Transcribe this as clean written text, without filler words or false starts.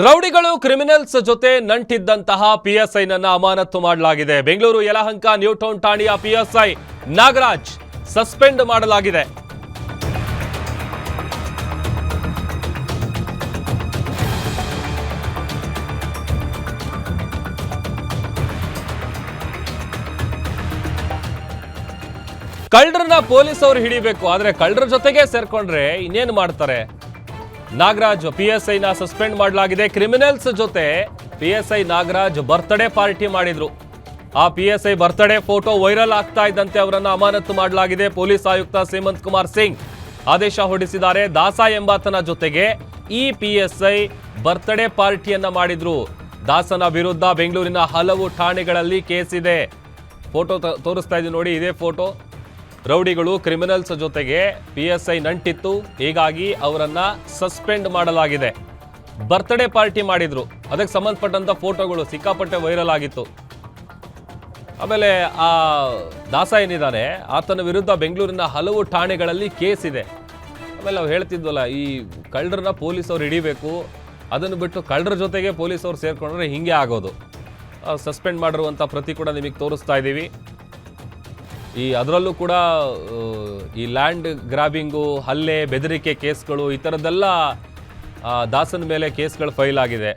ರೌಡಿಗಳು criminals ಜೊತೆ ನಂಟಿದ್ದಂತಹ ಪಿಎಸ್ಐನನ್ನ ಅಮಾನತು ಮಾಡಲಾಗಿದೆ. ಬೆಂಗಳೂರು ಯಲಹಂಕ ನ್ಯೂ ಟೌನ್ ಠಾಣೆಯ ಪಿಎಸ್ಐ ನಾಗರಾಜ್ ಸಸ್ಪೆಂಡ್ ಮಾಡಲಾಗಿದೆ. ಕಳ್ಳರನ್ನ ಪೊಲೀಸರು ಹಿಡಿಬೇಕು, ಆದ್ರೆ ಕಳ್ಳರ ಜೊತೆಗೆ ಸೇರ್ಕೊಂಡ್ರೆ ಇನ್ನೇನು ಮಾಡ್ತಾರೆ? ನಾಗರಾಜ್ ಪಿಎಸ್ಐನ ಸಸ್ಪೆಂಡ್ ಮಾಡಲಾಗಿದೆ. ಕ್ರಿಮಿನಲ್ಸ್ ಜೊತೆ ಪಿಎಸ್ಐ ನಾಗರಾಜ್ ಬರ್ತ್ಡೇ ಪಾರ್ಟಿ ಮಾಡಿದ್ರು. ಆ ಪಿಎಸ್ಐ ಬರ್ತ್ಡೇ ಫೋಟೋ ವೈರಲ್ ಆಗ್ತಾ ಇದ್ದಂತೆ ಅವರನ್ನು ಅಮಾನತು ಮಾಡಲಾಗಿದೆ. ಪೊಲೀಸ್ ಆಯುಕ್ತ ಹೇಮಂತ್ ಕುಮಾರ್ ಸಿಂಗ್ ಆದೇಶ ಹೊರಡಿಸಿದ್ದಾರೆ. ದಾಸ ಎಂಬಾತನ ಜೊತೆಗೆ ಈ ಪಿಎಸ್ಐ ಬರ್ತ್ಡೇ ಪಾರ್ಟಿಯನ್ನ ಮಾಡಿದ್ರು. ದಾಸನ ವಿರುದ್ಧ ಬೆಂಗಳೂರಿನ ಹಲವು ಠಾಣೆಗಳಲ್ಲಿ ಕೇಸ್ ಇದೆ. ಫೋಟೋ ತೋರಿಸ್ತಾ ಇದ್ದೀವಿ ನೋಡಿ, ಇದೇ ಫೋಟೋ. ರೌಡಿಗಳು ಕ್ರಿಮಿನಲ್ಸ್ ಜೊತೆಗೆ ಪಿಎಸ್ಐ ನಂಟಿತ್ತು, ಹೀಗಾಗಿ ಅವರನ್ನ ಸಸ್ಪೆಂಡ್ ಮಾಡಲಾಗಿದೆ. ಬರ್ತ್ಡೇ ಪಾರ್ಟಿ ಮಾಡಿದ್ರು, ಅದಕ್ಕೆ ಸಂಬಂಧಪಟ್ಟಂತ ಫೋಟೋಗಳು ಸಿಕ್ಕಾಪಟ್ಟೆ ವೈರಲ್ ಆಗಿತ್ತು. ಆಮೇಲೆ ಆ ದಾಸ ಏನಿದ್ದಾನೆ ಆತನ ವಿರುದ್ಧ ಬೆಂಗಳೂರಿನ ಹಲವು ಠಾಣೆಗಳಲ್ಲಿ ಕೇಸ್ ಇದೆ. ಆಮೇಲೆ ನಾವು ಹೇಳ್ತಿದ್ವಲ್ಲ, ಈ ಕಳ್ಳರನ್ನ ಪೊಲೀಸವ್ರು ಹಿಡಿಬೇಕು, ಅದನ್ನು ಬಿಟ್ಟು ಕಳ್ಳರ ಜೊತೆಗೆ ಪೊಲೀಸವ್ರು ಸೇರ್ಕೊಂಡ್ರೆ ಹಿಂಗೆ ಆಗೋದು. ಸಸ್ಪೆಂಡ್ ಮಾಡಿರುವಂಥ ಪ್ರತಿ ಕೂಡ ನಿಮಗೆ ತೋರಿಸ್ತಾ ಇದ್ದೀವಿ. ಅದರಲ್ಲೂ ಕೂಡ ಈ ಲ್ಯಾಂಡ್ ಗ್ರಾಬಿಂಗು, ಹಲ್ಲೆ, ಬೆದರಿಕೆ ಕೇಸ್ಗಳು, ಈ ಥರದ್ದೆಲ್ಲ ದಾಸನ ಮೇಲೆ ಕೇಸ್ಗಳು ಫೈಲ್ ಆಗಿದೆ.